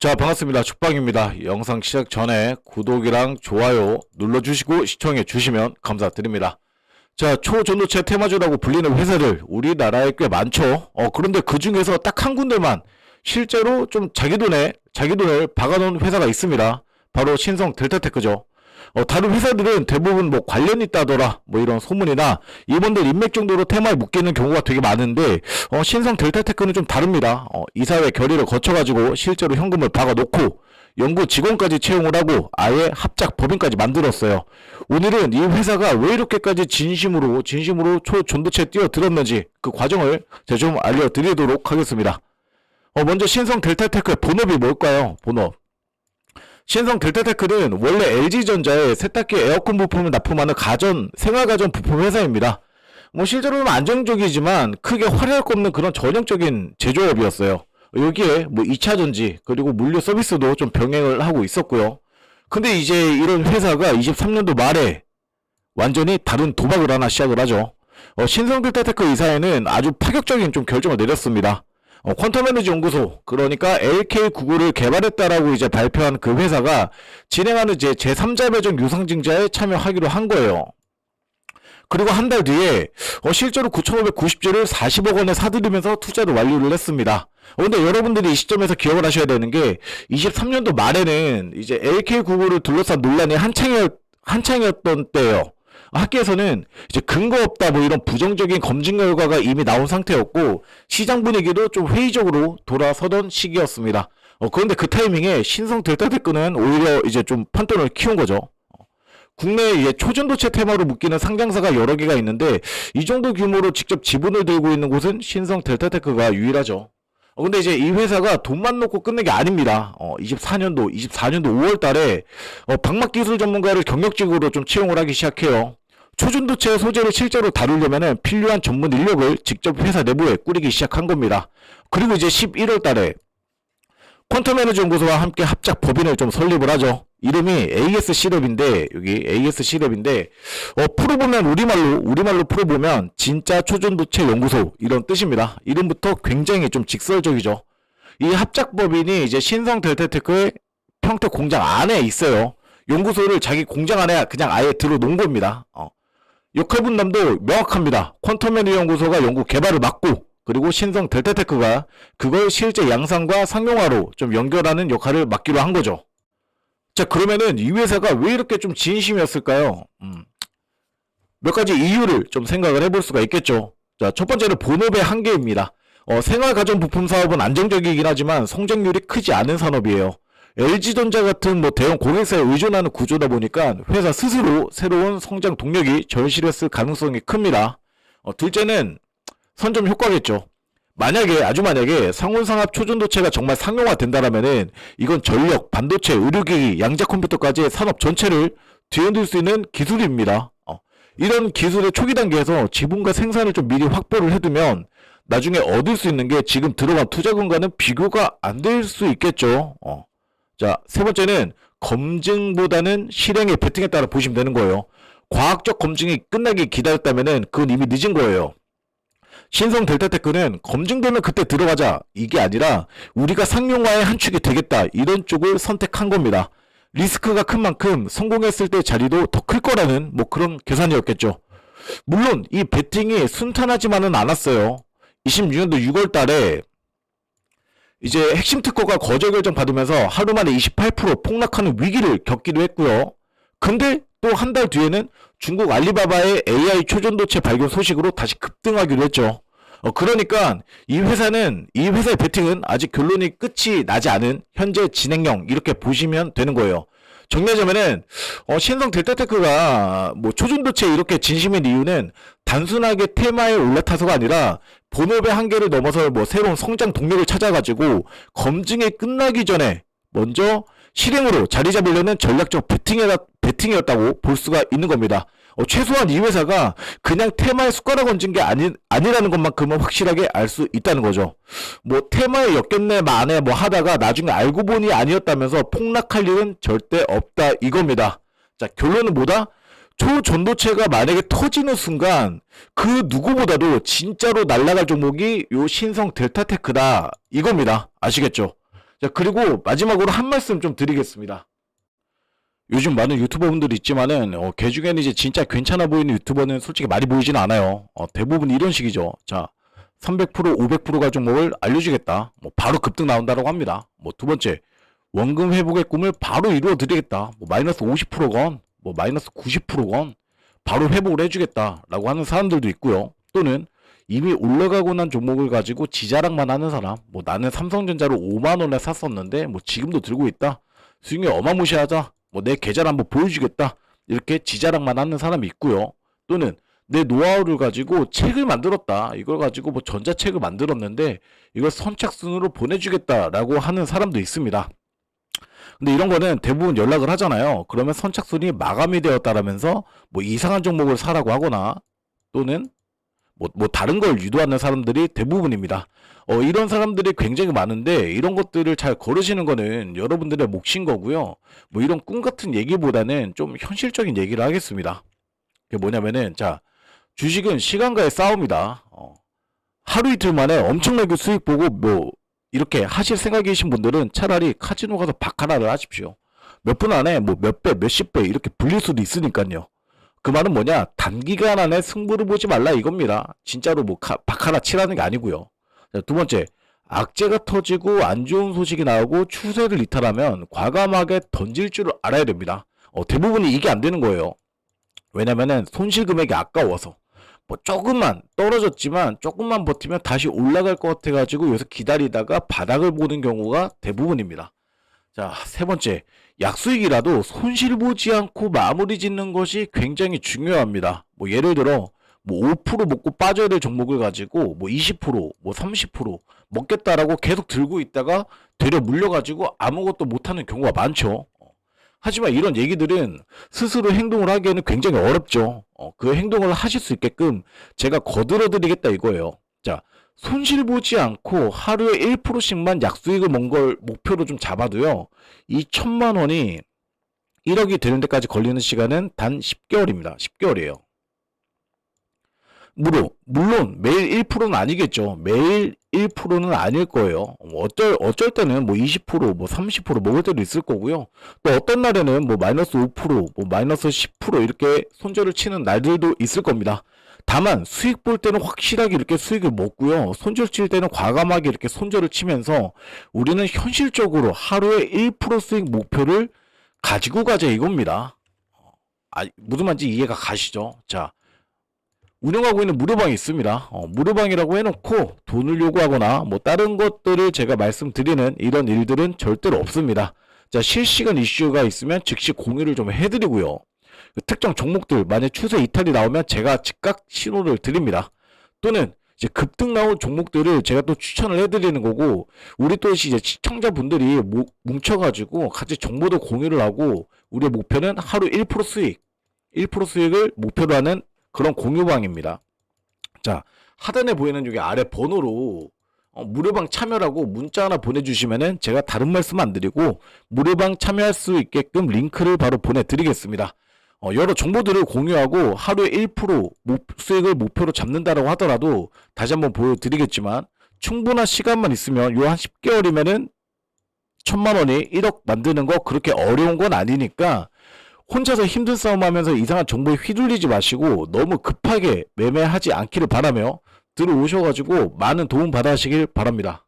자, 반갑습니다. 죽방입니다. 영상 시작 전에 구독이랑 좋아요 눌러주시고 시청해 주시면 감사드립니다. 자, 초전도체 테마주라고 불리는 회사들 우리나라에 꽤 많죠. 그런데 그 중에서 딱 한 군데만 실제로 좀 자기 돈을 박아놓은 회사가 있습니다. 바로 신성 델타테크죠. 다른 회사들은 대부분 뭐 관련이 있다더라 뭐 이런 소문이나 임원들 인맥 정도로 테마에 묶이는 경우가 되게 많은데 신성 델타테크는 좀 다릅니다. 이사회 결의를 거쳐가지고 실제로 현금을 박아놓고 연구 직원까지 채용을 하고 아예 합작 법인까지 만들었어요. 오늘은 이 회사가 왜 이렇게까지 진심으로 초전도체에 뛰어들었는지 그 과정을 제가 좀 알려드리도록 하겠습니다. 먼저 신성 델타테크의 본업이 뭘까요? 본업. 신성 델타테크는 원래 LG전자의 세탁기 에어컨 부품을 납품하는 생활가전 부품 회사입니다. 뭐 실제로는 안정적이지만 크게 화려할 거 없는 그런 전형적인 제조업이었어요. 여기에 뭐 2차전지 그리고 물류 서비스도 좀 병행을 하고 있었고요. 근데 이제 이런 회사가 23년도 말에 완전히 다른 도박을 하나 시작을 하죠. 신성 델타테크 이사회는 아주 파격적인 좀 결정을 내렸습니다. 퀀텀 에너지 연구소, 그러니까 LK99를 개발했다라고 이제 발표한 그 회사가 진행하는 이제 제3자 배정 유상증자에 참여하기로 한 거예요. 그리고 한 달 뒤에 실제로 9,590주를 40억 원에 사들이면서 투자를 완료를 했습니다. 근데 여러분들이 이 시점에서 기억을 하셔야 되는 게 23년도 말에는 이제 LK99를 둘러싼 논란이 한창이었던 때예요. 학계에서는 이제 근거 없다 뭐 이런 부정적인 검증 결과가 이미 나온 상태였고 시장 분위기도 좀 회의적으로 돌아서던 시기였습니다. 그런데 그 타이밍에 신성 델타테크는 오히려 이제 좀 판돈을 키운 거죠. 국내에 초전도체 테마로 묶이는 상장사가 여러 개가 있는데 이 정도 규모로 직접 지분을 들고 있는 곳은 신성 델타테크가 유일하죠. 근데 이제 이 회사가 돈만 놓고 끝낸 게 아닙니다. 24년도 5월 달에 방막 기술 전문가를 경력직으로 좀 채용을 하기 시작해요. 초전도체 소재를 실제로 다루려면 필요한 전문 인력을 직접 회사 내부에 꾸리기 시작한 겁니다. 그리고 이제 11월 달에 퀀텀 에너지 연구소와 함께 합작 법인을 좀 설립을 하죠. 이름이 ASC랩인데 여기 ASC랩인데 풀어보면 우리말로 풀어보면 진짜 초전도체 연구소 이런 뜻입니다. 이름부터 굉장히 좀 직설적이죠. 이 합작 법인이 이제 신성 델타테크의 평택 공장 안에 있어요. 연구소를 자기 공장 안에 그냥 아예 들어놓은 겁니다. 역할 분담도 명확합니다. 퀀텀 에너지 연구소가 연구 개발을 맡고 그리고 신성 델타테크가 그걸 실제 양산과 상용화로 좀 연결하는 역할을 맡기로 한 거죠. 자, 그러면은 이 회사가 왜 이렇게 좀 진심이었을까요? 몇 가지 이유를 좀 생각을 해볼 수가 있겠죠. 자, 첫 번째는 본업의 한계입니다. 생활가전부품 사업은 안정적이긴 하지만 성장률이 크지 않은 산업이에요. LG전자 같은 뭐 대형 고객사에 의존하는 구조다 보니까 회사 스스로 새로운 성장 동력이 절실했을 가능성이 큽니다. 둘째는 선점 효과겠죠. 아주 만약에 상온상합 초전도체가 정말 상용화 된다라면은 이건 전력, 반도체, 의료기기, 양자 컴퓨터까지 산업 전체를 뒤흔들 수 있는 기술입니다. 이런 기술의 초기 단계에서 지분과 생산을 좀 미리 확보를 해두면 나중에 얻을 수 있는 게 지금 들어간 투자금과는 비교가 안 될 수 있겠죠. 자, 세 번째는 검증보다는 실행에 베팅했다라 보시면 되는 거예요. 과학적 검증이 끝나기 기다렸다면은 그건 이미 늦은 거예요. 신성 델타테크는 검증되면 그때 들어가자 이게 아니라 우리가 상용화의 한 축이 되겠다 이런 쪽을 선택한 겁니다. 리스크가 큰 만큼 성공했을 때 자리도 더 클 거라는 뭐 그런 계산이었겠죠. 물론 이 베팅이 순탄하지만은 않았어요. 26년도 6월 달에 이제 핵심 특허가 거절 결정 받으면서 하루 만에 28% 폭락하는 위기를 겪기도 했고요. 근데 또 한 달 뒤에는 중국 알리바바의 AI 초전도체 발견 소식으로 다시 급등하기로 했죠. 그러니까 이 회사의 베팅은 아직 결론이 끝이 나지 않은 현재 진행형 이렇게 보시면 되는 거예요. 정리하자면은 신성 델타테크가 뭐 초전도체 이렇게 진심인 이유는 단순하게 테마에 올라타서가 아니라 본업의 한계를 넘어서 뭐 새로운 성장 동력을 찾아가지고 검증이 끝나기 전에 먼저 실행으로 자리 잡으려는 전략적 베팅이었다고 볼 수가 있는 겁니다. 최소한 이 회사가 그냥 테마에 숟가락 얹은 게 아니라는 것만큼은 확실하게 알 수 있다는 거죠. 뭐 테마에 엮였네 마네 뭐 하다가 나중에 알고 보니 아니었다면서 폭락할 일은 절대 없다 이겁니다. 자, 결론은 뭐다? 초전도체가 만약에 터지는 순간 그 누구보다도 진짜로 날아갈 종목이 요 신성 델타테크다 이겁니다. 아시겠죠? 자, 그리고 마지막으로 한 말씀 좀 드리겠습니다. 요즘 많은 유튜버분들이 있지만은 걔 중에는 이제 진짜 괜찮아 보이는 유튜버는 솔직히 많이 보이진 않아요. 대부분 이런 식이죠. 자, 300% 500%가 종목을 알려주겠다. 뭐 바로 급등 나온다라고 합니다. 뭐 두 번째, 원금 회복의 꿈을 바로 이루어 드리겠다. 뭐 마이너스 50%건 뭐 마이너스 90%건 바로 회복을 해주겠다라고 하는 사람들도 있고요. 또는 이미 올라가고 난 종목을 가지고 지자랑만 하는 사람, 뭐 나는 삼성전자를 5만 원에 샀었는데 뭐 지금도 들고 있다. 수익률 어마무시하다. 뭐 내 계좌를 한번 보여주겠다. 이렇게 지자랑만 하는 사람이 있고요. 또는 내 노하우를 가지고 책을 만들었다. 이걸 가지고 뭐 전자책을 만들었는데 이걸 선착순으로 보내주겠다라고 하는 사람도 있습니다. 근데 이런 거는 대부분 연락을 하잖아요. 그러면 선착순이 마감이 되었다라면서 뭐 이상한 종목을 사라고 하거나 또는 뭐 다른 걸 유도하는 사람들이 대부분입니다. 이런 사람들이 굉장히 많은데 이런 것들을 잘 거르시는 거는 여러분들의 몫인 거고요. 뭐 이런 꿈 같은 얘기보다는 좀 현실적인 얘기를 하겠습니다. 그게 뭐냐면은 자, 주식은 시간과의 싸움이다. 하루 이틀 만에 엄청나게 수익 보고 뭐 이렇게 하실 생각이신 분들은 차라리 카지노 가서 바카라를 하십시오. 몇 분 안에 뭐 몇 배, 몇십 배 이렇게 불릴 수도 있으니까요. 그 말은 뭐냐? 단기간 안에 승부를 보지 말라 이겁니다. 진짜로 뭐 바카라 치라는 게 아니고요. 자, 두 번째, 악재가 터지고 안 좋은 소식이 나오고 추세를 이탈하면 과감하게 던질 줄 알아야 됩니다. 대부분이 이게 안 되는 거예요. 왜냐면은 손실 금액이 아까워서. 뭐 조금만 떨어졌지만 조금만 버티면 다시 올라갈 것 같아가지고 여기서 기다리다가 바닥을 보는 경우가 대부분입니다. 자, 세 번째, 약수익이라도 손실 보지 않고 마무리 짓는 것이 굉장히 중요합니다. 뭐 예를 들어 뭐 5% 먹고 빠져야 될 종목을 가지고 뭐 20%, 뭐 30% 먹겠다라고 계속 들고 있다가 되려 물려가지고 아무것도 못하는 경우가 많죠. 하지만 이런 얘기들은 스스로 행동을 하기에는 굉장히 어렵죠. 그 행동을 하실 수 있게끔 제가 거들어 드리겠다 이거예요. 자, 손실 보지 않고 하루에 1%씩만 약수익을 먹은 걸 목표로 좀 잡아도요. 이 1,000만 원이 1억이 되는 데까지 걸리는 시간은 단 10개월입니다. 10개월이에요. 물론 매일 1%는 아니겠죠. 매일 1%는 아닐 거예요. 어쩔 때는 뭐 20%, 뭐 30% 먹을 때도 있을 거고요. 또 어떤 날에는 뭐 마이너스 5%, 뭐 마이너스 10% 이렇게 손절을 치는 날들도 있을 겁니다. 다만 수익 볼 때는 확실하게 이렇게 수익을 먹고요. 손절 칠 때는 과감하게 이렇게 손절을 치면서 우리는 현실적으로 하루에 1% 수익 목표를 가지고 가자 이겁니다. 무슨 말인지 이해가 가시죠? 자, 운영하고 있는 무료방이 있습니다. 무료방이라고 해놓고 돈을 요구하거나 뭐 다른 것들을 제가 말씀드리는 이런 일들은 절대로 없습니다. 자, 실시간 이슈가 있으면 즉시 공유를 좀 해드리고요. 특정 종목들 만약 추세 이탈이 나오면 제가 즉각 신호를 드립니다. 또는 이제 급등 나온 종목들을 제가 또 추천을 해드리는 거고, 우리 또 이제 시청자분들이 뭉쳐가지고 같이 정보도 공유를 하고, 우리의 목표는 하루 1% 수익, 1% 수익을 목표로 하는 그런 공유방입니다. 자, 하단에 보이는 여기 아래 번호로 무료방 참여라고 문자 하나 보내주시면은 제가 다른 말씀 안 드리고 무료방 참여할 수 있게끔 링크를 바로 보내드리겠습니다. 여러 정보들을 공유하고 하루에 1% 수익을 목표로 잡는다라고 하더라도 다시 한번 보여드리겠지만 충분한 시간만 있으면 요 한 10개월이면은 1,000만 원이 1억 만드는 거 그렇게 어려운 건 아니니까 혼자서 힘든 싸움하면서 이상한 정보에 휘둘리지 마시고 너무 급하게 매매하지 않기를 바라며 들어오셔가지고 많은 도움 받으시길 바랍니다.